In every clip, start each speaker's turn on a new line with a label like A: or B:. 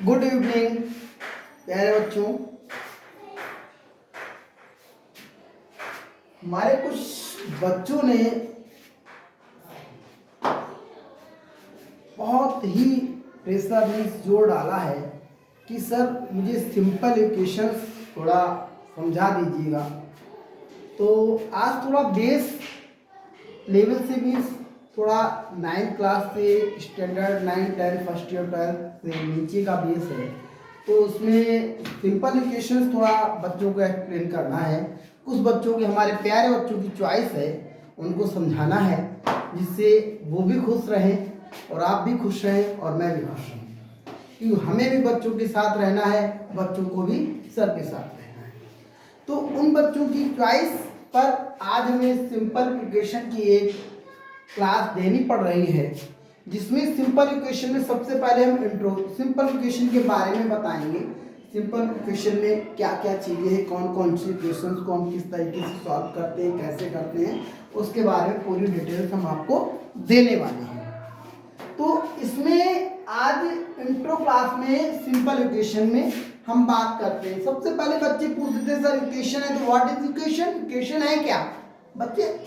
A: Good evening प्यारे बच्चों। हमारे कुछ बच्चों ने बहुत ही प्रेशर में जोर डाला है कि सर मुझे सिंपल इक्वेशंस थोड़ा समझा दीजिएगा। तो आज थोड़ा बेस लेवल से भी थोड़ा 9th क्लास से स्टैंडर्ड 9, 10 फर्स्ट ईयर 12 से नीचे का बेस है, तो उसमें सिंपल इक्वेशंस थोड़ा बच्चों को एक्सप्लेन करना है। कुछ बच्चों की, हमारे प्यारे बच्चों की चॉइस है, उनको समझाना है जिससे वो भी खुश रहें और आप भी खुश रहें और मैं भी खुश रहूँ, क्योंकि हमें भी बच्चों के साथ रहना है, बच्चों को भी सर के साथ रहना है। तो उन बच्चों की चॉइस पर आज हमें सिंपल इक्वेशन की एक क्लास देनी पड़ रही है, जिसमें सिंपल इक्वेशन में सबसे पहले हम इंट्रो सिंपल इक्वेशन के बारे में बताएंगे। सिंपल इक्वेशन में क्या क्या चीज़ें हैं, कौन कौन सी इक्वेशंस को हम किस तरीके से सॉल्व करते हैं, कैसे करते हैं, उसके बारे में पूरी डिटेल्स हम आपको देने वाले हैं। तो इसमें आज इंट्रो क्लास में सिंपल इक्वेशन में हम बात करते हैं। सबसे पहले बच्चे पूछते हैं सर इक्वेशन है तो व्हाट इज इक्वेशन, इक्वेशन है क्या? बच्चे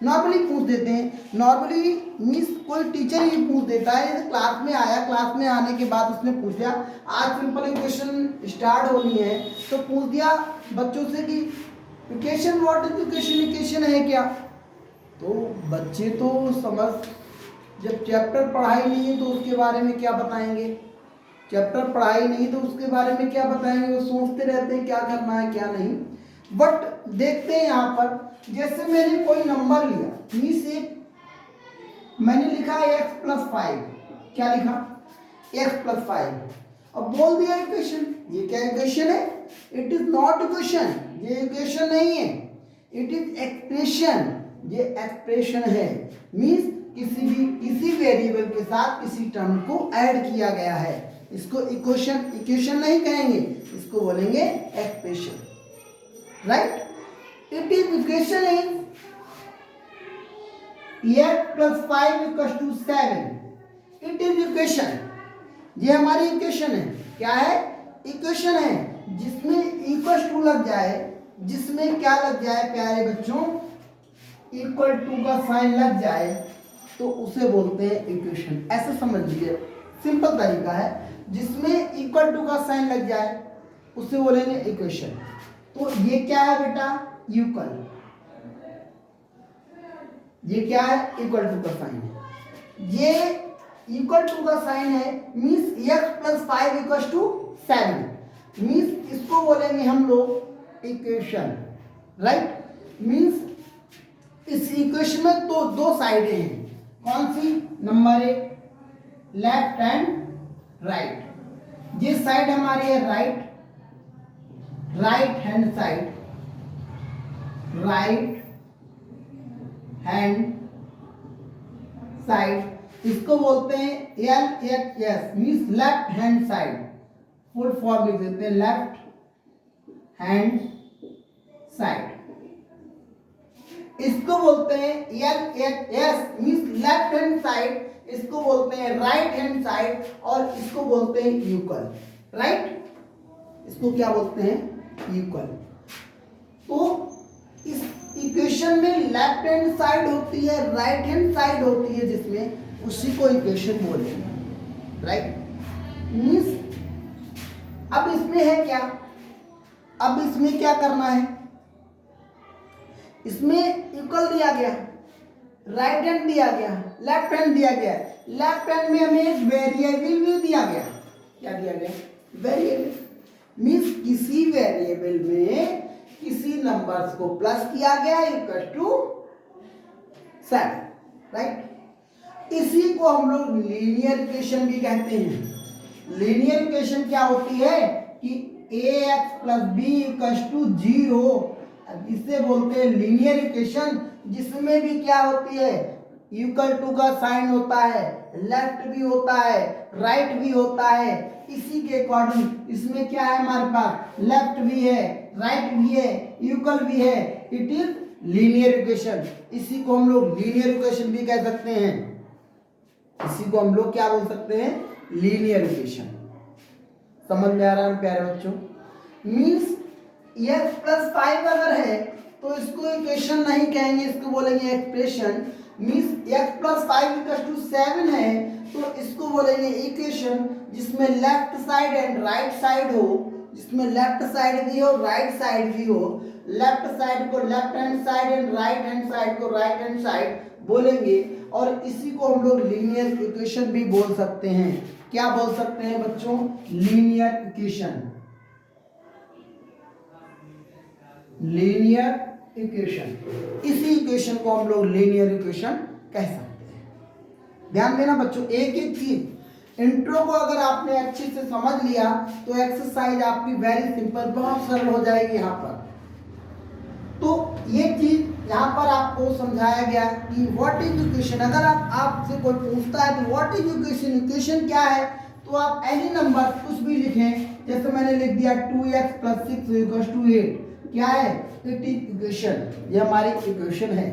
A: नॉर्मली पूछ देते हैं। नॉर्मली मीन्स कोई टीचर ही पूछ देता है, जैसे क्लास में आया, क्लास में आने के बाद उसने पूछ दिया आज सिंपल इक्वेशन स्टार्ट होनी है, तो पूछ दिया बच्चों से कि equation what is equation, equation है क्या? तो बच्चे तो समझ, जब चैप्टर पढ़ाई नहीं है तो उसके बारे में क्या बताएंगे, चैप्टर पढ़ाई नहीं तो उसके बारे में क्या बताएंगे, वो सोचते रहते हैं क्या करना है क्या नहीं। बट देखते हैं यहाँ पर, जैसे मैंने कोई नंबर लिया, मीन्स एक मैंने लिखा x+5, क्या लिखा x+5, अब बोल दिया इक्वेशन। ये क्या इक्वेशन है? इट इज नॉट इक्वेशन, ये इक्वेशन नहीं है, इट इज एक्सप्रेशन, ये एक्सप्रेशन है। मीन्स किसी वेरिएबल के साथ किसी टर्म को ऐड किया गया है, इसको इक्वेशन नहीं कहेंगे, इसको बोलेंगे expression, right? It is equation is x+5 = 7, it is equation, ये हमारी इक्वेशन है। क्या है? इक्वेशन है, जिसमें इक्वल टू लग जाए, जिसमें क्या लग जाए प्यारे बच्चों, इक्वल टू का साइन लग जाए तो उसे बोलते हैं इक्वेशन। ऐसे समझ लीजिए, सिंपल तरीका है, जिसमें इक्वल टू का साइन लग जाए उसे बोलेंगे इक्वेशन। तो ये क्या है बेटा? यूकल, ये क्या है? इक्वल टू का साइन है, ये इक्वल टू का साइन है, मीन्स x+5 = 7, मीन्स इसको बोलेंगे हम लोग इक्वेशन, राइट? मीन्स इस इक्वेशन में तो दो साइडें हैं, कौन सी? नंबर 1 लेफ्ट एंड राइट, ये साइड हमारी है right hand side, right hand side, इसको बोलते हैं LHS, means left hand side, full form लिख देते हैं लेफ्ट हैंड साइड। इसको बोलते हैं LHS, means left hand side, इसको बोलते हैं राइट हैंड साइड, और इसको बोलते हैं यूकल, राइट? इसको क्या बोलते हैं? यूकल। तो इस इक्वेशन में लेफ्ट हैंड साइड होती है, राइट हैंड साइड होती है, जिसमें उसी को इक्वेशन बोलेंगे, राइट? मीन्स अब इसमें है क्या, अब इसमें क्या करना है, इसमें इक्वल दिया गया, राइट हैंड दिया गया, लेफ्ट हैंड दिया गया, लेफ्ट हैंड में हमें एक वेरिएबल भी दिया गया। क्या दिया गया? वेरिएबल, मीन्स किसी वेरिएबल में किसी नंबर्स को प्लस किया गया इक्वल टू 7, राइट? इसी को हम लोग लीनियर इक्वेशन भी कहते हैं। लीनियर इक्वेशन क्या होती है कि ax+b = 0, इसे बोलते हैं लीनियर इक्वेशन, जिसमें भी क्या होती है, इक्वल टू का साइन होता है, लेफ्ट भी होता है, राइट भी होता है। इसी के अकॉर्डिंग इसमें क्या है हमारे पास, लेफ्ट भी है, राइट भी है, इक्वल भी है, इट इज लीनियर इक्वेशन। इसी को हम लोग लीनियर इक्वेशन भी कह सकते हैं, इसी को हम लोग क्या बोल सकते हैं? Linear equation. समझ में आ रहा है प्यारे बच्चों? मीन्स x प्लस 5 अगर है तो इसको इक्वेशन नहीं कहेंगे, इसको बोलेंगे एक्सप्रेशन। मीन्स x प्लस 5 = 7 है तो इसको बोलेंगे इक्वेशन, जिसमें left side and right side हो, जिसमें लेफ्ट साइड भी हो राइट साइड भी हो। लेफ्ट साइड को left hand side and right hand side को राइट हैंड साइड बोलेंगे, और इसी को हम लोग लीनियर इक्वेशन भी बोल सकते हैं। क्या बोल सकते हैं बच्चों? Linear equation. लीनियर इक्वेशन, इसी इक्वेशन को हम लोग लीनियर इक्वेशन कह सकते हैं। ध्यान देना बच्चों, एक एक चीज इंट्रो को अगर आपने अच्छे से समझ लिया तो एक्सरसाइज आपकी वेरी सिंपल, बहुत सरल हो जाएगी। यहाँ पर तो ये चीज यहाँ पर आपको समझाया गया कि व्हाट इज इक्वेशन। अगर आपसे कोई पूछता है कि व्हाट इज इक्वेशन, इक्वेशन क्या है, तो आप एनी नंबर कुछ भी लिखें। जैसे मैंने लिख दिया 2x + 6 = 8, क्या है? इट इज इक्वेशन, ये हमारी इक्वेशन है,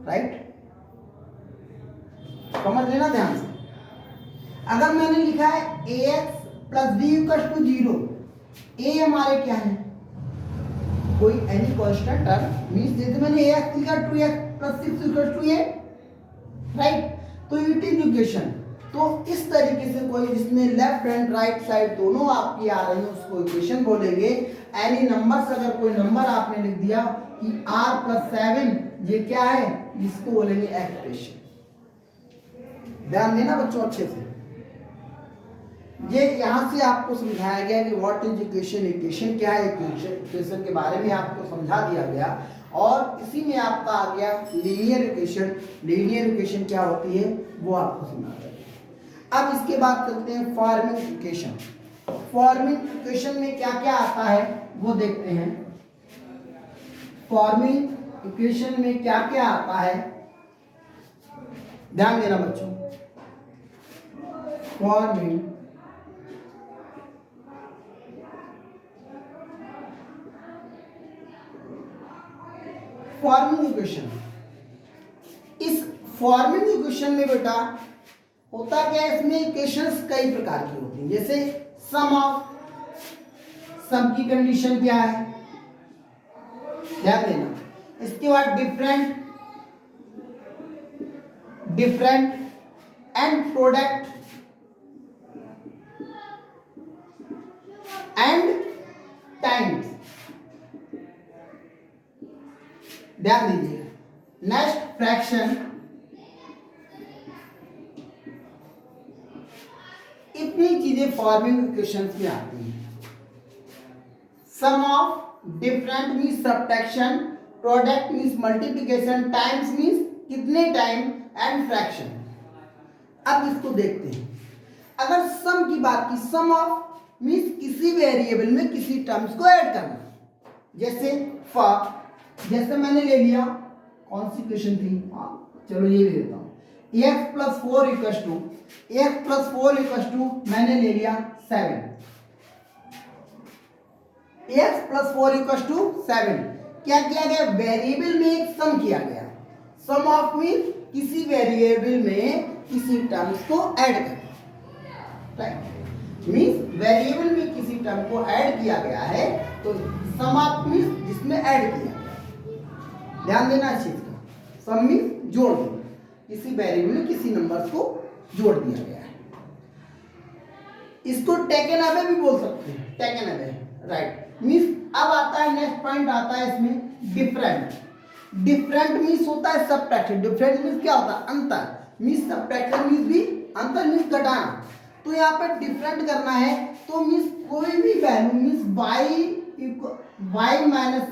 A: राइट? समझ लेना ध्यान से। अगर मैंने लिखा है ax + b = 0, a हमारे क्या है? कोई एनी कांस्टेंट टर्म। मींस जैसे मैंने ax लिखा 2x + 6 = 8, राइट? तो इट इज इक्वेशन। तो इस तरीके से कोई जिसमें लेफ्ट एंड राइट साइड दोनों आपकी आ रही है उसको इक्वेशन बोलेंगे। एनी नंबर्स, अगर कोई नंबर आपने लिख दिया कि r + 7, ये क्या है? इसको बोलेंगे एक्सप्रेशन। ध्यान देना बच्चों अच्छे से। ये यहाँ से आपको समझाया गया कि व्हाट इज इक्वेशन, इक्वेशन क्या है, इक्वेशन के बारे में आपको समझा दिया गया, और इसी में आपका आ गया लीनियर इक्वेशन। लीनियर इक्वेशन क्या होती है वो आपको समझा दिया। अब इसके बाद चलते हैं फॉर्मिंग इक्वेशन। फॉर्मिंग इक्वेशन में क्या क्या आता है वो देखते हैं। फॉर्मिंग इक्वेशन में क्या क्या आता है, ध्यान देना बच्चों। फॉर्मिंग इक्वेशन, इस फॉर्मिंग इक्वेशन में बेटा होता क्या है, इसमें इक्वेशंस कई प्रकार की होती हैं। जैसे सम की कंडीशन क्या है, ध्यान देना। इसके बाद different and product and times, ध्यान दीजिए। नेक्स्ट फ्रैक्शन, इतनी चीजें फॉर्मिंग इक्वेशंस में आती हैं। Sum of, different means subtraction, product means multiplication, times means कितने टाइम, एंड फ्रैक्शन। अब इसको देखते हैं। अगर सम की बात की, सम ऑफ मींस किसी वेरिएबल में किसी टर्म्स को ऐड करना। जैसे जैसे मैंने ले लिया, कौन सी इक्वेशन थी, चलो ये ले लेता हूं, x + 4 मैंने ले लिया 7। x + 4 = 7। क्या किया गया? वेरिएबल में एक सम किया गया। सम ऑफ मीन किसी वेरिएबल में किसी टर्म्स को ऐड करना, राइट? मींस वेरिएबल में किसी टर्म को ऐड किया गया है तो सम ऑफ मींस जिसमें ऐड किया। ध्यान देना इस चीज का। सम मींस जोड़ देना, किसी वेरिएबल में किसी नंबर्स को जोड़ दिया गया है। इसको टेकन अवे भी बोल सकते हैं, टेकन अवे, राइट? मींस अब आता है नेक्स्ट पॉइंट आता है इसमें डिफरेंट। डिफरेंट मींस होता है सब्ट्रैक्शन। डिफरेंट मींस क्या होता है? अंतर। मींस सब्ट्रैक्शन मींस भी अंतर मींस घटाना। तो यहाँ पर डिफरेंट करना है तो मींस कोई भी वैल्यू मींस y -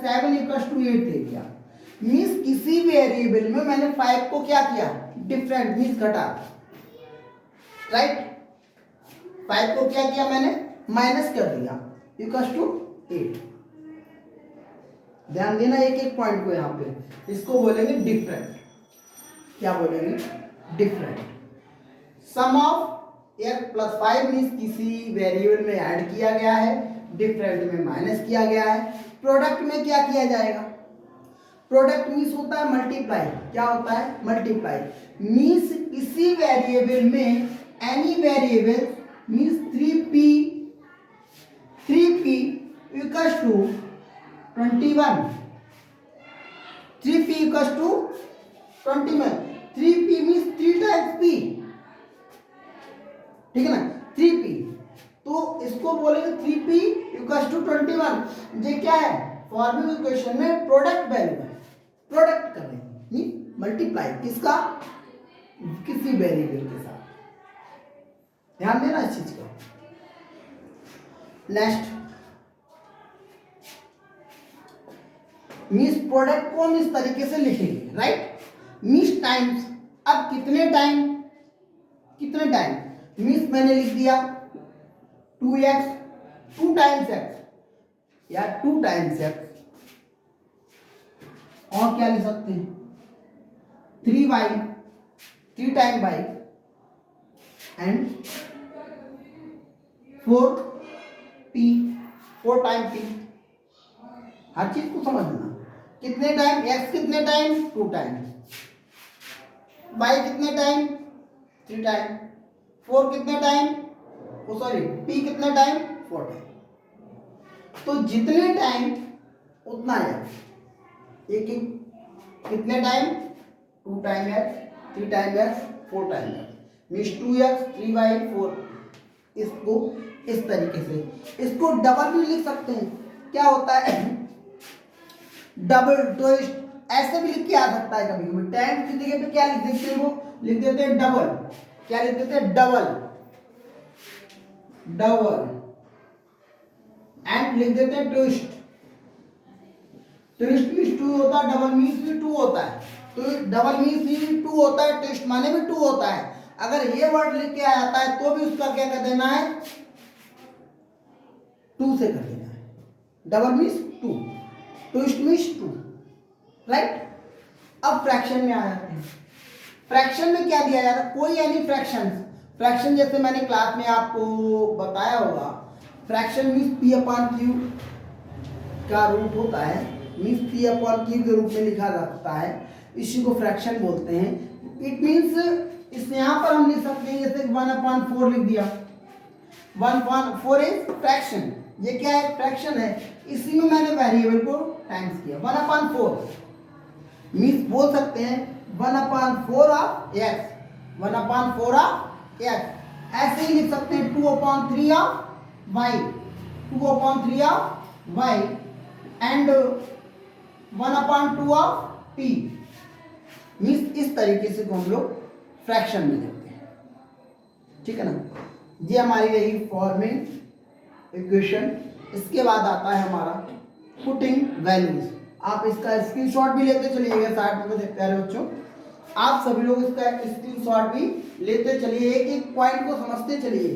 A: 7 = 8 दे दिया। मींस किसी वेरिएबल में मैंने 5 को क्या किया? डिफरेंट मींस घटा, राइट? 5 को क्या किया मैंने? माइनस कर दिया, = 8। ध्यान देना एक एक पॉइंट को। यहाँ पे इसको बोलेंगे डिफरेंट। क्या बोलेंगे? Different. Sum of x + 5 means किसी वेरिएबल में ऐड किया गया है, डिफरेंट में माइनस किया गया है। प्रोडक्ट में क्या किया जाएगा? प्रोडक्ट मींस होता है मल्टीप्लाई। क्या होता है? मल्टीप्लाई। मींस किसी वेरिएबल में any variable means 3p equals to 21, 3p equals to 21, 3p means 3 times p, ठीक है ना, 3p, तो इसको बोलेंगे 3p इक्वल्स टू 21। ये क्या है, फॉर्मूला इक्वेशन में प्रोडक्ट वैल्यू है, प्रोडक्ट कर रहे हैं, मल्टीप्लाई किसका, किसी वेरिएबल के साथ, ध्यान देना इस चीज का। नेक्स्ट मीन्स प्रोडक्ट को हम इस तरीके से लिखेंगे, राइट, मीन्स टाइम्स, अब कितने टाइम, कितने टाइम, मीन्स मैंने लिख दिया 2x, 2 टाइम्स x या 2 टाइम्स x, और क्या लिख सकते हैं 3y, 3 time y and 4p, 4 time p, हर चीज को समझना, कितने टाइम x, कितने टाइम 2 टाइम, y कितने टाइम 3 टाइम, 4 कितने टाइम, सॉरी p कितने टाइम 4 टाइम, तो जितने टाइम उतना x, एक एक कितने time 2 time x, 3 time x, 4 time x, means 2x 3y 4, इसको इस तरीके से, इसको डबल भी लिख सकते हैं, क्या होता है डबल ट्विस्ट, ऐसे भी लिख के आ सकता है कभी कभी, टाइम की जगह पे क्या लिख देते हैं, वो लिख देते हैं डबल, क्या लिख देते हैं डबल, डबल एंड लिख देते हैं ट्विस्ट, ट्विस्ट मीन्स 2 होता है, डबल मीन्स भी 2 होता है, तो डबल मीन्स भी 2 होता है, ट्विस्ट माने भी 2 होता है, अगर ये वर्ड लिख के आ जाता है तो भी उसका क्या कर देना है 2 से कर देना है, double means 2, twist means 2, right. अब फ्रैक्शन में आ जाते हैं, फ्रैक्शन में क्या दिया जाता है, कोई एनी फ्रैक्शन, फ्रैक्शन जैसे मैंने क्लास में आपको बताया होगा, fraction means p upon q का रूप होता है, मीन्स p अपॉन q के रूप में लिखा जाता है, इसी को फ्रैक्शन बोलते हैं। इट मीन्स इस यहाँ पर हम लिख सकते हैं जैसे 1/4 लिख दिया, 1/4 इज फ्रैक्शन, ये क्या है फ्रैक्शन है, इसी में मैंने वेरिएबल को टाइम्स किया, 1/4 मीन्स बोल सकते हैं 1/4 ऑफ x, 1/4 ऑफ x, ऐसे ही लिख सकते हैं 2/3 of y, 2/3 of y and 1/2 of p, means इस तरीके से हम लोग फ्रैक्शन में लिखते हैं, ठीक है ना। ये हमारी रही फॉर्मिंग इक्वेशन। इसके बाद आता है हमारा पुटिंग वैल्यूज, आप इसका स्क्रीनशॉट भी लेते चलिएगा, साइड में देखते रहे बच्चों, आप सभी लोग इसका स्क्रीनशॉट भी लेते चलिए, एक एक पॉइंट को समझते चलिए,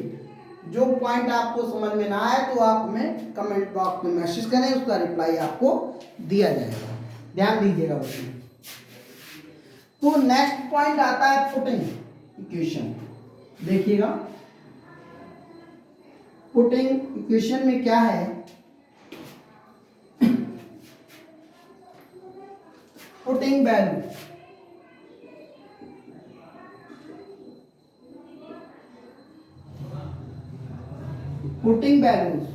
A: जो पॉइंट आपको समझ में ना आए तो आप हमें कमेंट बॉक्स में मैसेज करें, उसका रिप्लाई आपको दिया जाएगा, ध्यान दीजिएगा बच्चों। तो नेक्स्ट पॉइंट आता है पुटिंग इक्वेशन, देखिएगा पुटिंग इक्वेशन में क्या है, पुटिंग वैल्यू, पुटिंग वैल्यूज,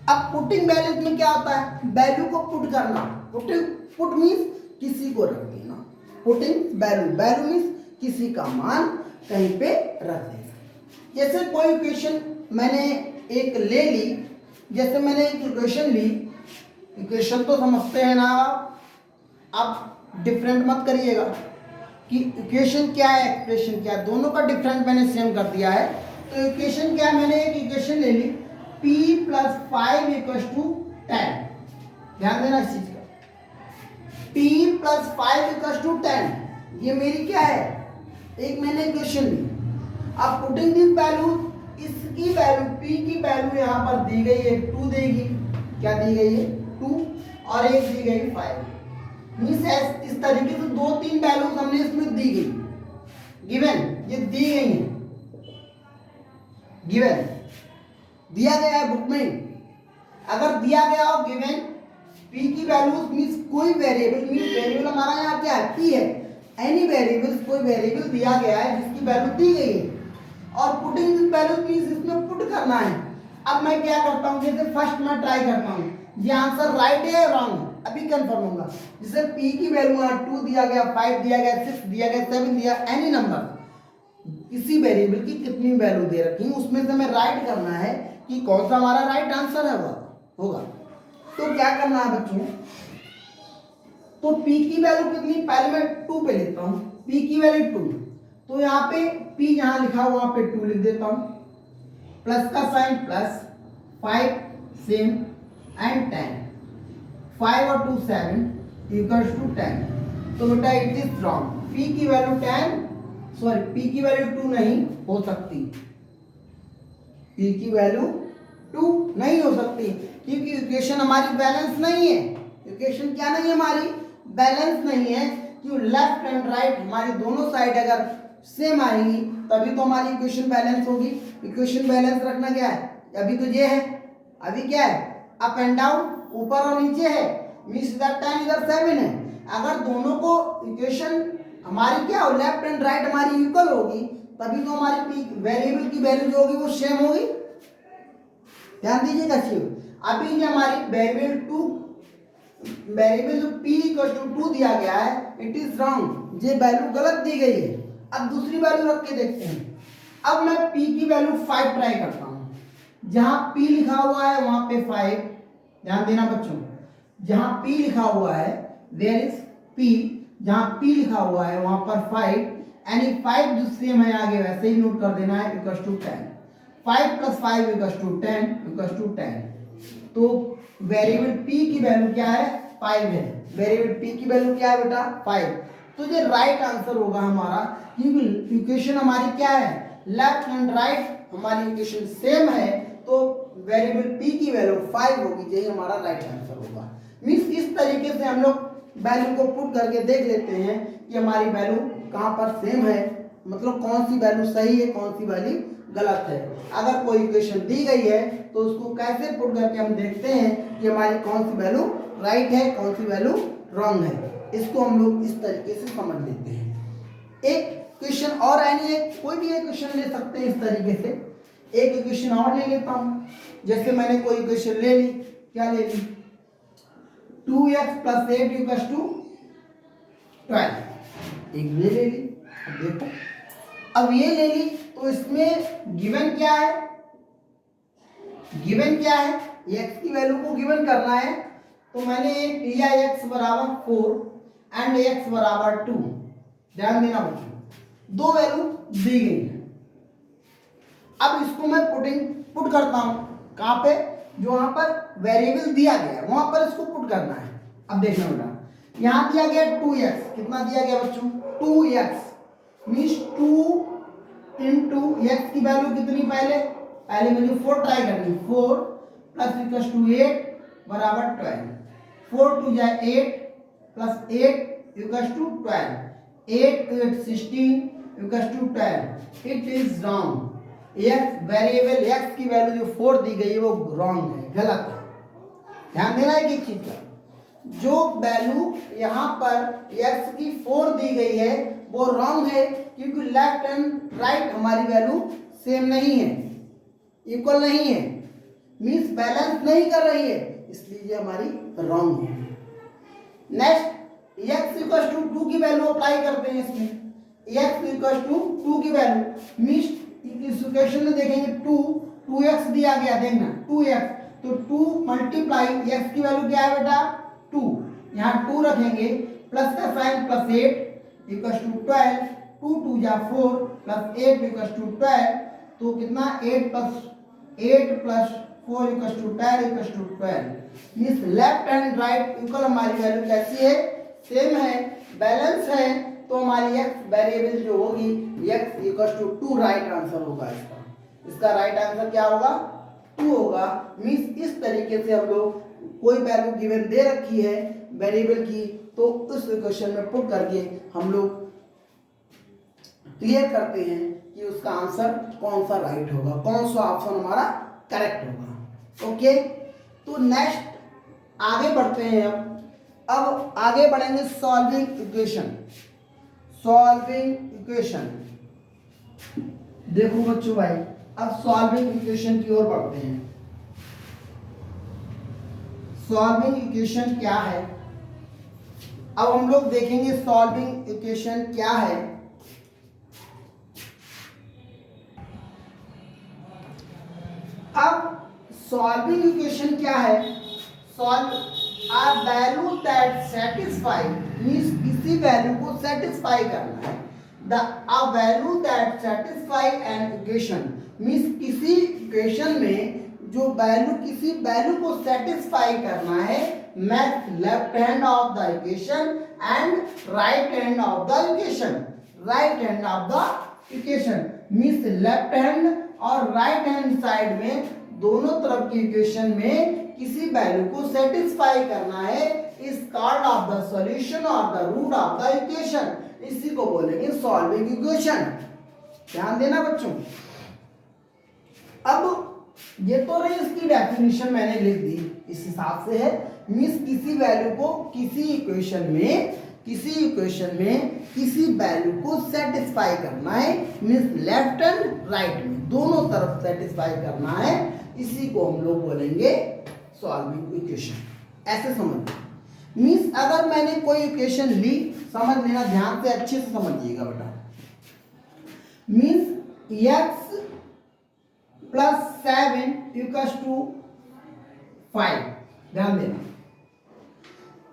A: अब पुटिंग वैल्यूज में क्या होता है, वैल्यू को पुट करना, पुट मीन्स किसी को रख देना, पुटिंग वैल्यू, वैल्यू मीन्स किसी का मान कहीं पे रख देना। जैसे कोई इक्वेशन मैंने एक ले ली, जैसे मैंने एक इक्वेशन ली, इक्वेशन तो समझते हैं ना आप, डिफरेंट मत करिएगा कि इक्वेशन क्या है एक्सप्रेशन क्या है, दोनों का डिफरेंट मैंने सेम कर दिया है। तो इक्वेशन क्या है, मैंने एक इक्वेशन ले ली p + 5 = 10, ध्यान देना इस चीज का, p + 5 = 10, ये मेरी क्या है, एक मैंने इक्वेशन ली। अब पुटिंग दिस वैल्यू, इसकी वैल्यू p की वैल्यू यहाँ पर दी गई है 2 देगी, क्या दी गई है 2, और एक दी गई 5, मीन्स इस तरीके से 2-3 वैल्यूज हमने इसमें दी गई, गिवन, ये दी गई है, गिवन दिया गया है बुक में, अगर दिया गया हो गिवन p की वैल्यूज मीन्स कोई वेरिएबल, मीन्स वेरिएबल हमारा यहाँ क्या है p है, एनी वेरिएबल, कोई वेरिएबल दिया गया है जिसकी वैल्यू दी गई है, और पुटिंग दिस वैल्यू मीन्स इसमें पुट करना है। अब मैं क्या करता हूँ, जैसे फर्स्ट मैं ट्राई करता हूँ ये आंसर राइट है या रॉन्ग है, अभी कंफर्म होगा। जैसे p की वैल्यू 2 दिया गया, 5 दिया गया, 6 दिया गया, 7 दिया, एनी नंबर किसी वेरिएबल की कितनी वैल्यू दे रखी उसमें से मैं राइट करना है कि कौन सा हमारा राइट आंसर है होगा। तो क्या करना है बच्चों, तो p की वैल्यू कितनी, पहले मैं 2 पे लेता हूँ, p की वैल्यू 2, तो यहाँ पे p जहां लिखा हुआ वहां पे 2 लिख देता हूँ, प्लस का साइन प्लस, 5 सेम एंड 10, 5 और 2 7 इक्वल्स टू 10। तो बेटा इट इज रॉन्ग, p की वैल्यू 10 सॉरी p की वैल्यू 2 नहीं हो सकती, p की वैल्यू 2 नहीं हो सकती क्योंकि इक्वेशन हमारी बैलेंस नहीं है। इक्वेशन क्या नहीं है हमारी, बैलेंस नहीं है, क्यों, लेफ्ट एंड राइट हमारी दोनों साइड अगर सेम आएंगी तभी तो हमारी इक्वेशन बैलेंस होगी। इक्वेशन बैलेंस रखना क्या है, अभी तो ये है, अभी क्या है, अप एंड डाउन, ऊपर और नीचे है, मींस इधर 10 इधर 7 है। अगर दोनों को इक्वेशन हमारी क्या हो, लेफ्ट एंड राइट हमारी इक्वल होगी तभी तो हमारी वेरिएबल की वैल्यू जो होगी वो सेम होगी। ध्यान दीजिएगा अभी ये हमारी वेरिएबल जो p इक्वल टू 2 दिया गया है, इट इज रॉन्ग, ये वैल्यू गलत दी गई है। अब दूसरी वैल्यू रख के देखते हैं। अब मैं p की वैल्यू 5 ट्राई करता हूं, जहां p लिखा हुआ है वहां पे 5, ध्यान देना बच्चों, जहां p लिखा हुआ है देयर इज p, जहां p लिखा हुआ है वहां पर 5, यानी 5 जो सेम है आगे वैसे ही नोट कर देना है, equal to 10, 5 plus 5 equal to 10, equal to 10। तो वेरिएबल p की वैल्यू क्या है, 5 है, वेरिएबल p की वैल्यू क्या है बेटा, 5। तो ये राइट आंसर होगा हमारा, क्योंकि इक्वेशन हमारी क्या है, लेफ्ट एंड राइट हमारी इक्वेशन सेम है, तो वेरिएबल p की वैल्यू 5 होगी, यही हमारा राइट आंसर होगा। मींस इस तरीके से हम लोग वैल्यू को पुट करके देख लेते हैं कि हमारी वैल्यू कहाँ पर सेम है, मतलब कौन सी वैल्यू सही है कौन सी वैल्यू गलत है। अगर कोई इक्वेशन दी गई है तो उसको कैसे पुट करके हम देखते हैं कि हमारी कौन सी वैल्यू राइट है कौन सी वैल्यू रॉन्ग है, इसको हम लोग इस तरीके से समझ लेते हैं। एक क्वेश्चन और यानी कोई भी एक क्वेश्चन ले सकते हैं इस तरीके से। एक इक्वेशन और ले लेता हूँ, जैसे मैंने कोई इक्वेशन ले ली, क्या ले ली, 2x प्लस 8 इक्वल्स टू 12, एक ले ली। अब देखो, अब ये ले ली तो इसमें गिवन क्या है, गिवन क्या है, x की वैल्यू को गिवन करना है, तो मैंने एक लिया x बराबर 4 एंड x बराबर 2। ध्यान देना बच्चों, दो वैल्यू दी गई है। अब इसको मैं पुट करता हूं, कहां पे, जो वहां पर वेरिएबल दिया गया है वहां पर इसको पुट करना है। अब देखना बेटा, यहां दिया गया 2x, कितना दिया गया बच्चों, 2x मींस 2 इंटू x की वैल्यू कितनी, पहले मुझे 4 ट्राई करनी, 4 प्लस इक्वल टू 8 बराबर 12, 4 टू जाए 8 plus 8 equal to 12, 8 to 8 16 equal to 12। It is wrong, x variable x की वैल्यू जो 4 दी गई है वो रॉन्ग है, गलत है। ध्यान देना है कि चीज का, जो वैल्यू यहाँ पर x की 4 दी गई है वो रॉन्ग है, क्योंकि लेफ्ट एंड राइट हमारी वैल्यू सेम नहीं है, इक्वल नहीं है, मींस बैलेंस नहीं कर रही है, इसलिए ये हमारी रॉन्ग है। नेक्स्ट, x इक्वल टू 2 की वैल्यू अप्लाई करते हैं इसमें, x इक्वल टू 2 की वैल्यू मींस इस इक्वेशन में देखेंगे 2x दिया गया, देखना 2x, तो 2 मल्टीप्लाई x की वैल्यू क्या है बेटा 2, यहाँ 2 रखेंगे, प्लस का साइन प्लस 8 इक्वल टू 12, 2 2 जा 4 प्लस 8 इक्वल टू 12, तो कितना 8 plus 4 equal to 10 equal to 12। Means left and right equal हमारी वैल्यू कैसी है, सेम है, बैलेंस है, तो हमारी x वेरिएबल जो होगी x equal to 2 right answer होगा। इसका राइट आंसर क्या होगा, 2 होगा। मींस इस तरीके से हम लोग कोई वैल्यू गिवन दे रखी है वेरिएबल की, तो उस इक्वेशन में पुट करके हम लोग क्लियर करते हैं कि उसका आंसर कौन सा राइट होगा, कौन सा ऑप्शन हमारा करेक्ट होगा। ओके, तो नेक्स्ट आगे बढ़ते हैं अब आगे बढ़ेंगे सॉल्विंग इक्वेशन। सॉल्विंग इक्वेशन, देखो बच्चों भाई, अब सॉल्विंग इक्वेशन की ओर बढ़ते हैं। सॉल्विंग इक्वेशन क्या है। अब हम लोग देखेंगे सॉल्विंग इक्वेशन क्या है। अब सॉल्विंग इक्वेशन क्या है। Solve a value that satisfy means किसी वैल्यू को सेटिस्फाई करना है। The a value that satisfy an equation means किसी इक्वेशन में जो वैल्यू किसी वैल्यू को सेटिस्फाई करना है। Match left hand of the equation and right hand of the equation. Right hand of the equation means left hand और right hand side में दोनों तरफ की इक्वेशन में किसी वैल्यू को सेटिस्फाई करना है। Is called of the solution of the root of the equation. इसी को बोलेंगे सॉल्विंग इक्वेशन। ध्यान देना बच्चों। अब ये तो रही इसकी डेफिनेशन मैंने लिख दी, इस हिसाब से है मींस किसी वैल्यू को किसी इक्वेशन में किसी वैल्यू को सेटिस्फाई करना है मींस लेफ्ट एंड राइट में दोनों तरफ सेटिस्फाई करना है। इसी को हम लोग बोलेंगे सॉल्विंग इक्वेशन। ऐसे समझ मींस अगर मैंने कोई इक्वेशन ली, समझ लेना ध्यान से, अच्छे से समझिएगा बेटा। Means x plus 7 equals to 5। ध्यान देना,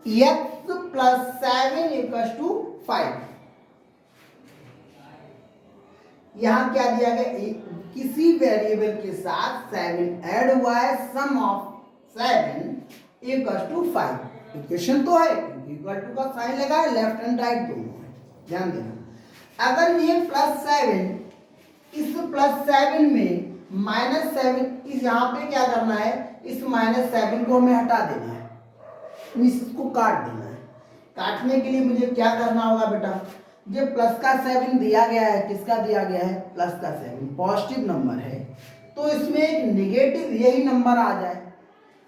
A: x प्लस 7 इक्वल्स टू 5। यहां क्या दिया गया, किसी वेरिएबल के साथ 7 ऐड हुआ है, सम ऑफ 7 इक्वल्स टू 5। इक्वेशन तो है, इक्वल टू का साइन लगा है, लेफ्ट एंड राइट दोनों है। ध्यान देना, अगर ये प्लस 7 इस प्लस 7 में माइनस 7 इस यहाँ पे क्या करना है, इस माइनस 7 को हमें हटा देना है, इसको काट देना है। काटने के लिए मुझे क्या करना होगा बेटा, ये प्लस का 7 दिया गया है, किसका दिया गया है, प्लस का 7 पॉजिटिव नंबर है, तो इसमें एक नेगेटिव यही नंबर आ जाए।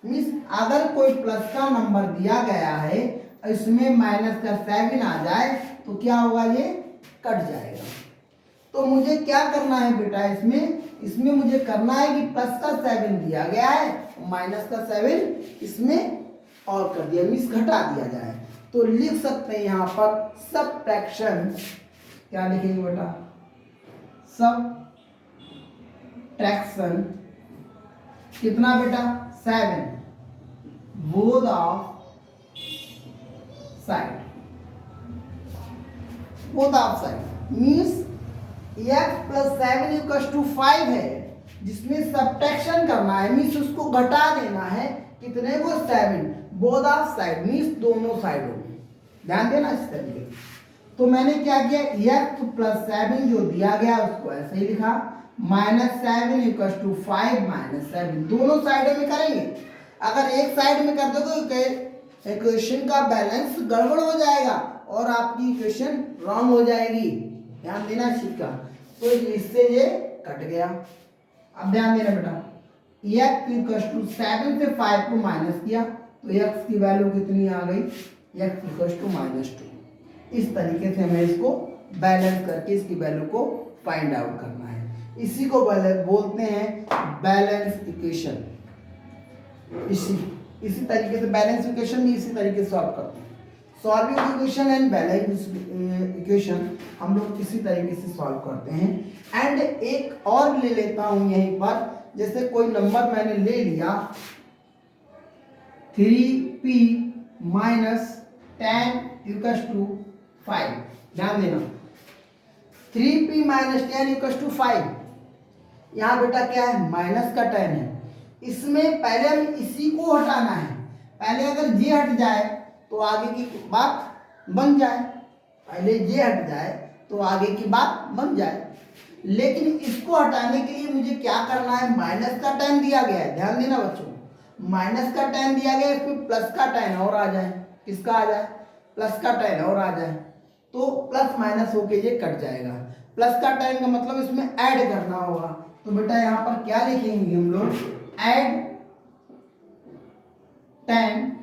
A: मीन्स अगर कोई प्लस का नंबर दिया गया है इसमें माइनस का 7 आ जाए तो क्या होगा, ये कट जाएगा। तो मुझे क्या करना है बेटा, इसमें मुझे करना है कि प्लस का 7 दिया गया है, माइनस का 7 इसमें और कर दिया, मीन्स घटा दिया जाए। तो लिख सकते हैं यहाँ पर सबट्रैक्शन। क्या लिखेंगे बेटा, सबट्रैक्शन कितना बेटा, 7 both of side means x plus 7 equals to 5 है, जिसमें सबट्रैक्शन करना है मीन्स उसको घटा देना है, कितने को, 7 बोथ ऑफ साइड मीन्स दोनों साइडों में। ध्यान देना इस तरीके। तो मैंने क्या किया, x प्लस 7 जो दिया गया उसको ऐसे ही लिखा, माइनस 7 इक्वल्स टू 5 माइनस 7 दोनों साइडों में करेंगे। अगर एक साइड में कर दो तो इक्वेशन का बैलेंस गड़बड़ हो जाएगा और आपकी इक्वेशन रॉन्ग हो जाएगी। ध्यान देना इस चीज का। तो इससे ये कट गया। अब ध्यान देना बेटा, x इक्वल्स टू 7 से 5 को माइनस किया तो x की वैल्यू कितनी आ गई, x इक्वल्स टू -2। इस तरीके से हमें इसको बैलेंस करके इसकी वैल्यू को फाइंड आउट करना है। इसी को बोलते हैं बैलेंस इक्वेशन। इसी तरीके से बैलेंस इक्वेशन भी इसी तरीके से सॉल्व करते हैं। Solving equation and balance equation हम लोग इसी तरीके से सॉल्व करते हैं। एंड एक और ले लेता हूं यहीं पर, जैसे कोई नंबर मैंने ले लिया 3p माइनस 10 इक्वल्स टू 5। ध्यान देना, 3p माइनस 10 इक्वल्स टू 5। यहाँ बेटा क्या है, माइनस का 10 है, इसमें पहले हम इसी को हटाना है। पहले अगर जे हट जाए तो आगे की बात बन जाए, पहले ये हट जाए तो आगे की बात बन जाए। लेकिन इसको हटाने के लिए मुझे क्या करना है, माइनस का 10 दिया गया है, ध्यान देना बच्चों, माइनस का 10 दिया गया है, इसमें प्लस का 10 और आ जाए, किसका आ जाए, प्लस का 10 और आ जाए, तो प्लस माइनस होके ये कट जाएगा। प्लस का 10 का मतलब इसमें ऐड करना होगा। तो बेटा यहाँ पर क्या लिखेंगे हम लोग, ऐड 10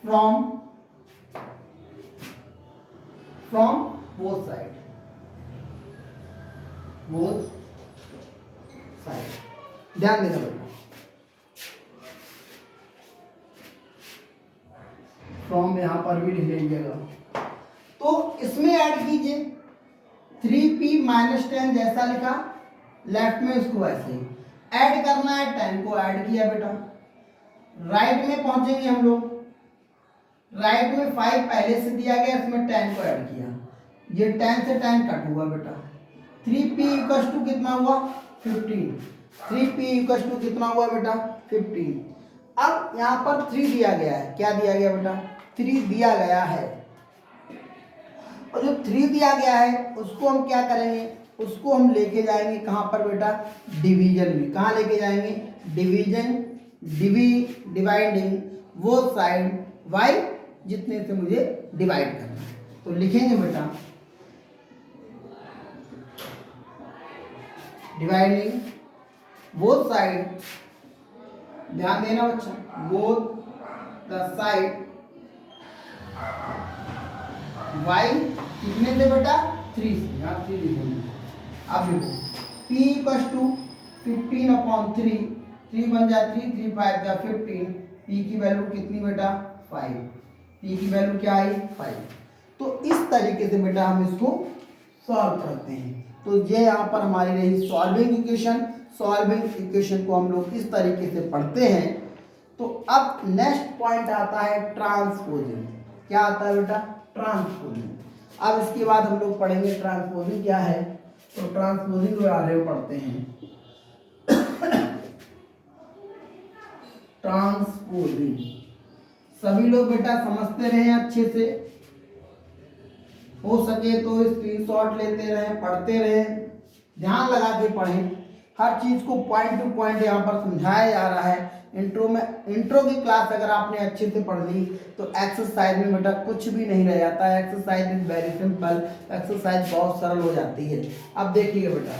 A: फ्रॉम both side, ध्यान देना बेटा। फ्रॉम यहाँ पर भी लिख लीजिएगा। तो इसमें ऐड कीजिए 3p माइनस 10 जैसा लिखा, लेफ्ट में उसको वैसे ही ऐड करना है। 10 को ऐड किया बेटा, राइट में पहुंचेंगे हम लोग। राइट में 5 पहले से दिया गया, इसमें 10 को ऐड किया, ये 10 से 10 कट हुआ बेटा। 3p इक्वल टू कितना हुआ 15, 3p इक्वल टू कितना हुआ बेटा 15। अब यहाँ पर 3 दिया गया है, क्या दिया गया बेटा 3 दिया गया है, और जो 3 दिया गया है उसको हम क्या करेंगे, उसको हम लेके जाएंगे कहाँ पर बेटा डिवीजन में। कहाँ लेके जाएंगे डिवीजन, डिवाइडिंग वो साइड y जितने से मुझे डिवाइड करना है। तो लिखेंगे बेटा डिवाइडिंग बोथ साइड, ध्यान देना बच्चा, बोथ द साइड y कितने से बेटा 3 से, यहाँ 3 लिखेंगे। अब देखो p इक्वल टू 15/3, 3 बन जाए 3, 3 5 जा 15, p की वैल्यू कितनी बेटा 5, p की वैल्यू क्या आई 5। तो इस तरीके से बेटा हम इसको सॉल्व करते हैं। तो ये यहाँ पर हमारी रही सॉल्विंग इक्वेशन। सॉल्विंग इक्वेशन को हम लोग इस तरीके से पढ़ते हैं। तो अब नेक्स्ट पॉइंट आता है ट्रांसपोजिंग। क्या आता है बेटा ट्रांसपोजिंग। अब इसके बाद हम लोग पढ़ेंगे ट्रांसपोजिंग क्या है। तो ट्रांसपोजिंग के बारे में पढ़ते हैं। ट्रांसपोजिंग सभी लोग बेटा समझते रहे अच्छे से, हो सके तो स्क्रीनशॉट लेते रहें, पढ़ते रहें, ध्यान लगा के पढ़ें। हर चीज को पॉइंट टू पॉइंट यहाँ पर समझाया जा रहा है। इंट्रो की क्लास अगर आपने अच्छे से पढ़ ली तो एक्सरसाइज में बेटा कुछ भी नहीं रह जाता है। Exercise is very simple, exercise बहुत सरल हो जाती है। अब देखिए बेटा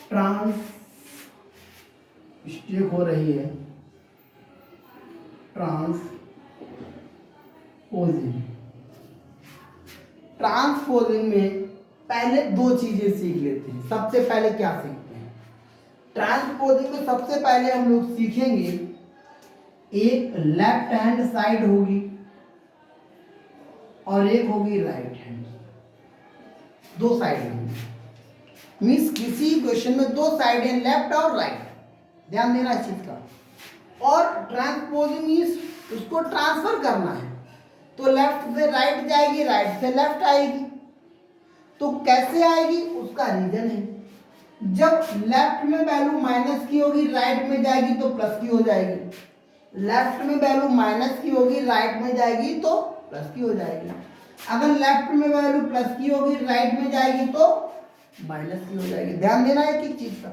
A: ट्रांस स्टेक हो रही है ट्रांसपोजिंग में पहले 2 चीजें सीख लेते हैं। सबसे पहले क्या सीखते हैं ट्रांसपोजिंग में, सबसे पहले हम लोग सीखेंगे एक लेफ्ट हैंड साइड होगी और एक होगी राइट हैंड। 2 साइड होंगी, मीन्स किसी क्वेश्चन में 2 साइड है, लेफ्ट और राइट, ध्यान देना इस चीज का। और ट्रांसपोजिंग मीन्स उसको ट्रांसफर करना है, तो लेफ्ट से राइट जाएगी, राइट से लेफ्ट आएगी। तो कैसे आएगी उसका रीजन है, जब लेफ्ट में वैल्यू माइनस की होगी राइट में जाएगी तो प्लस की हो जाएगी। लेफ्ट में वैल्यू माइनस की होगी राइट में जाएगी तो प्लस की हो जाएगी। अगर लेफ्ट में वैल्यू प्लस की होगी राइट में जाएगी तो माइनस की हो जाएगी। ध्यान देना है एक चीज का,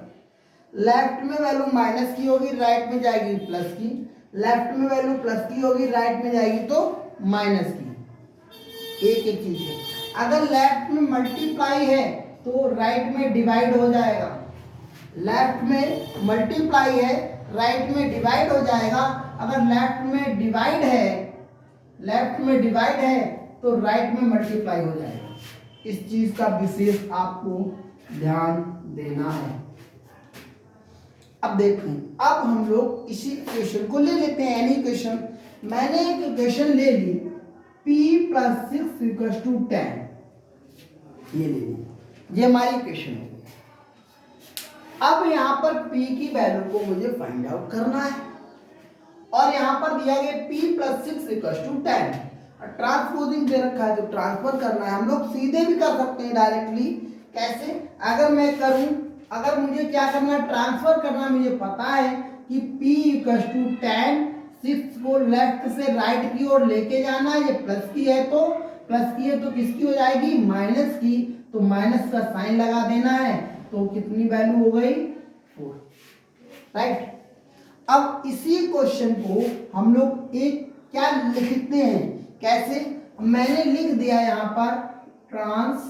A: लेफ्ट में वैल्यू माइनस की होगी राइट में जाएगी प्लस की, लेफ्ट में वैल्यू प्लस की होगी राइट में जाएगी तो माइनस की। एक चीज है, अगर लेफ्ट में मल्टीप्लाई है तो राइट में डिवाइड हो जाएगा। लेफ्ट में मल्टीप्लाई है राइट में डिवाइड हो जाएगा। अगर लेफ्ट में डिवाइड है तो राइट में मल्टीप्लाई हो जाएगा। इस चीज का विशेष आपको ध्यान देना है। अब देखें, अब हम लोग इसी इक्वेशन को ले लेते हैं। एनी इक्वेशन, मैंने एक इक्वेशन ले ली p + 6 = 10, ये ले ली, ये हमारी इक्वेशन है। अब यहाँ पर p की वैल्यू को मुझे फाइंड आउट करना है और यहाँ पर दिया गया p + 6 = 10। ट्रांसपोजिंग दे रखा है तो ट्रांसफर करना है। हम लोग सीधे भी कर सकते हैं डायरेक्टली। कैसे, अगर मैं करूं, अगर मुझे क्या करना है ट्रांसफर करना, मुझे पता है कि p = 10, 6 को लेफ्ट से राइट की ओर लेके जाना है। ये प्लस की है तो किसकी हो जाएगी माइनस की, तो माइनस का साइन लगा देना है। तो कितनी वैल्यू हो गई 4, राइट। अब इसी क्वेश्चन को हम लोग एक क्या लिखते हैं, कैसे, मैंने लिख दिया यहाँ पर ट्रांसपोजिंग,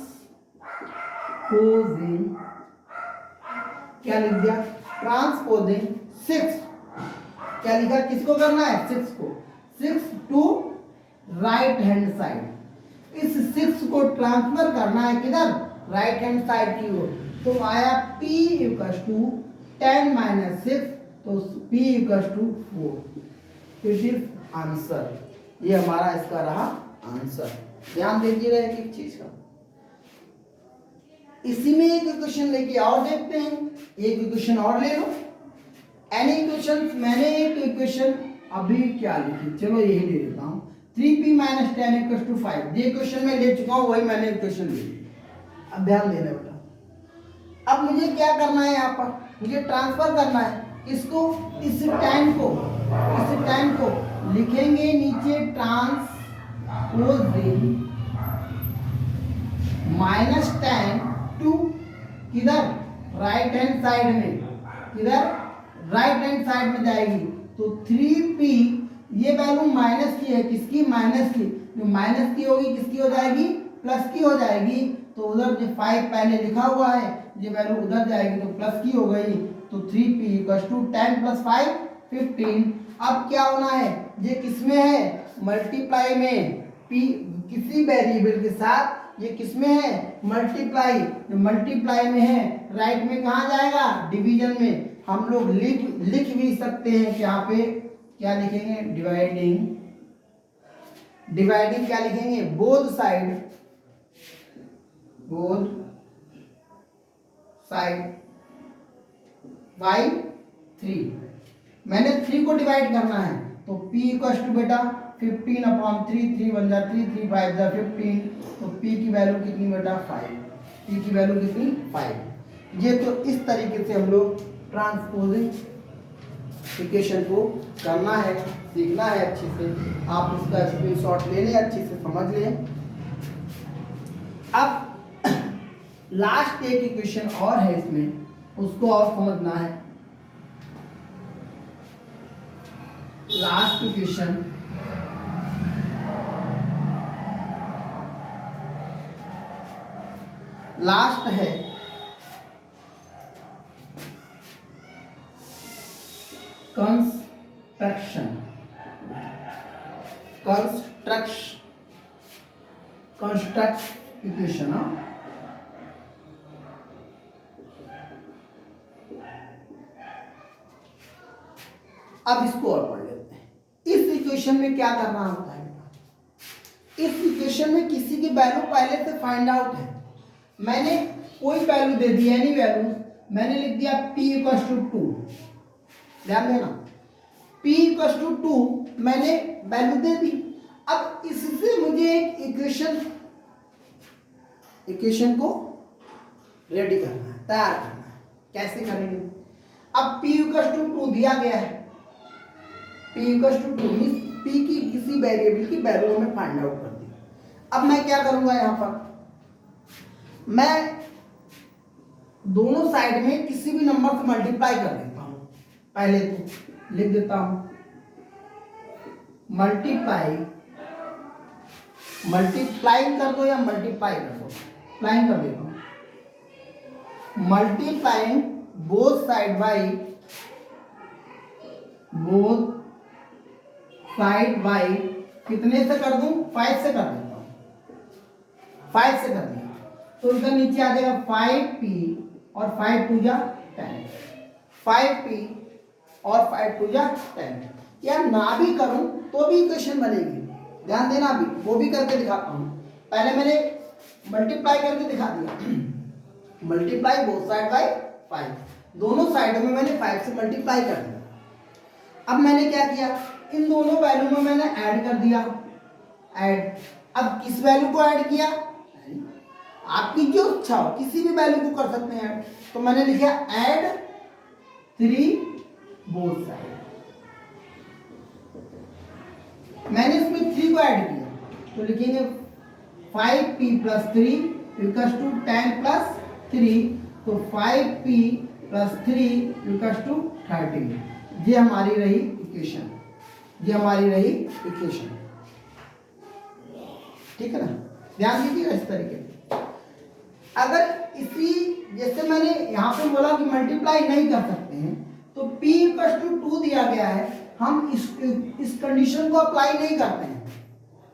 A: क्या लिख दिया ट्रांसपोजिंग 6, क्या लिखा, किसको करना है 6 को, 6 टू राइट हैंड साइड। इस 6 को ट्रांसफर करना है किधर, राइट हैंड साइड की ओर। तो आया P इक्वल टू 10 माइनस 6, तो P equal to 4। It is answer. ये हमारा इसका रहा आंसर। ध्यान दीजिएगा एक चीज का। इसी में एक इक्वेशन लेके और देखते हैं। एक इक्वेशन और ले लो। एनी इक्वेशन, मैंने एक इक्वेशन अभी क्या लिखी, चलो यही ले लेता हूँ। 3p minus 10 equal to 5। ये क्वेश्चन मैं ले चुका हूँ, वही मैंने इक्वेशन ले ली। अब ध्यान देना बेटा, अब मुझे क्या करना है, यहाँ पर मुझे ट्रांसफर करना है इसको, इस टाइम को लिखेंगे नीचे ट्रांसपोजिंग माइनस 10 टू किधर, राइट हैंड साइड में, किधर राइट हैंड साइड में जाएगी। तो 3p ये वैल्यू माइनस की है, किसकी, माइनस की। जो माइनस की होगी किसकी हो जाएगी, प्लस की हो जाएगी। तो उधर जो 5 पहले लिखा हुआ है ये वैल्यू उधर जाएगी तो प्लस की हो गई। तो 3p इक्वल टू 10 प्लस 5 15। अब क्या होना है, ये किसमें है, मल्टीप्लाई में, p किसी वेरिएबल के साथ, ये किसमें है, मल्टीप्लाई। जो मल्टीप्लाई में है राइट में कहाँ जाएगा, डिवीजन में। हम लोग लिख भी सकते हैं कि यहाँ पे क्या लिखेंगे, डिवाइडिंग क्या लिखेंगे, बोथ साइड बाई 3। मैंने 3 को डिवाइड करना है तो p इक्वल टू बेटा 15 अपॉन 3, 3 1 जा 3, 3 5 जा 15। तो p की वैल्यू कितनी बेटा, 5। p की वैल्यू कितनी, 5। ये तो इस तरीके से हम लोग ट्रांसपोजिंग इक्वेशन को करना है, सीखना है अच्छे से। आप उसका स्क्रीनशॉट ले लें, अच्छे से समझ लें। अब लास्ट एक इक्वेशन और है इसमें, उसको और समझना है। लास्ट इक्वेशन लास्ट है कंस्ट्रक्ट इक्वेशन। अब इसको और पढ़ लेते हैं। इस इक्वेशन में क्या करना होता है, इस इक्वेशन में किसी की वैल्यू पहले से फाइंड आउट है। मैंने कोई वैल्यू दे दी, एनी वैल्यू, मैंने लिख दिया p इक्वल टू 2। ध्यान देना, p इक्वल टू 2 मैंने वैल्यू दे दी। अब इससे मुझे एक इक्वेशन को रेडी करना है, तैयार करना है। कैसे करेंगे, अब p इक्वल टू 2 दिया गया है, p equal to 2 means p की किसी वेरिएबल की वैल्यू हमें फाइंड आउट कर दी। अब मैं क्या करूंगा, यहां पर मैं दोनों साइड में किसी भी नंबर से मल्टीप्लाई कर देता हूं। पहले तो लिख देता हूं मल्टीप्लाई कर दो या मल्टीप्लाई कर दो, प्लाइंग कर देता हूं। मल्टीप्लाइंग बोथ साइड बाई कितने से कर दूं, 5 से कर देता हूं। 5 से कर दिया तो इधर नीचे आ जाएगा 5p और 5 2 जा 10, 5p और 5 2 जा 10। या ना भी करूं तो भी इक्वेशन बनेगी। ध्यान देना, अभी वो भी करके दिखाता हूं। पहले मैंने मल्टीप्लाई करके दिखा दिया, मल्टीप्लाई बोथ साइड बाई 5, दोनों साइडों में मैंने 5 से मल्टीप्लाई कर दिया। अब मैंने क्या किया, इन दोनों वैल्यू में मैंने ऐड कर दिया, ऐड। अब किस वैल्यू को ऐड किया, आपकी जो इच्छा हो किसी भी वैल्यू को कर सकते हैं ऐड। तो मैंने लिखा ऐड 3 बोथ साइड। मैंने इसमें 3 को ऐड किया तो लिखेंगे 5p plus 3 equals to 10 plus 3। तो 5p प्लस 3 इक्वल्स टू 13। ये हमारी रही इक्वेशन, ये हमारी रही इक्वेशन। ठीक है ना, ध्यान दीजिएगा इस तरीके से। अगर इसी जैसे मैंने यहाँ पे बोला कि मल्टीप्लाई नहीं कर सकते हैं तो p इक्वल्स टू 2 दिया गया है, हम इस कंडीशन को अप्लाई नहीं करते हैं।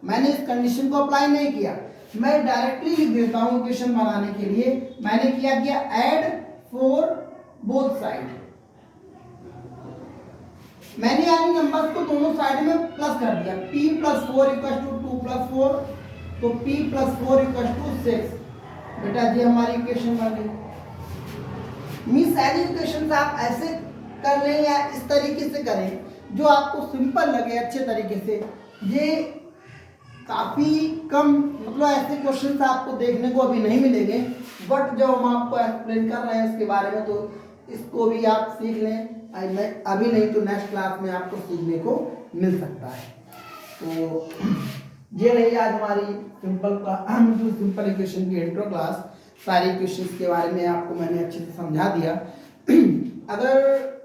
A: मैंने इस कंडीशन को अप्लाई नहीं किया, मैं डायरेक्टली लिख देता हूँ इक्वेशन बनाने के लिए। मैंने किया ऐड फॉर बोथ साइड। मैंने यानी नंबर्स को दोनों साइड में प्लस कर दिया। p plus 4 equal to 2 plus 4, तो p प्लस 4 इक्वल टू 6। बेटा जी हमारी इक्वेशन बन गई। मीन सारी इक्वेशन आप ऐसे कर लें या इस तरीके से करें जो आपको सिंपल लगे अच्छे तरीके से। ये काफ़ी कम मतलब ऐसे क्वेश्चन आपको देखने को अभी नहीं मिलेंगे, बट जब हम आपको एक्सप्लेन कर रहे हैं इसके बारे में तो इसको भी आप सीख लें। अभी नहीं तो नेक्स्ट क्लास में आपको सीखने को मिल सकता है। तो ये रही आज हमारी सिंपल इक्वेशन की इंट्रो क्लास। सारी इक्वेशंस के बारे में आपको मैंने अच्छे से समझा दिया। अगर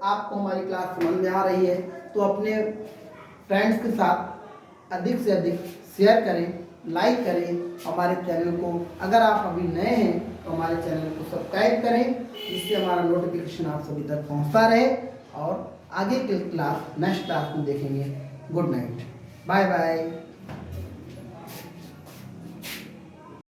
A: आपको हमारी क्लास समझ में आ रही है तो अपने फ्रेंड्स के साथ अधिक से अधिक शेयर करें, लाइक करें हमारे चैनल को। अगर आप अभी नए हैं तो हमारे चैनल को सब्सक्राइब करें, जिससे हमारा नोटिफिकेशन आप सभी तक पहुंचता रहे। और आगे की क्लास नेक्स्ट क्लास में देखेंगे। Good night, bye bye.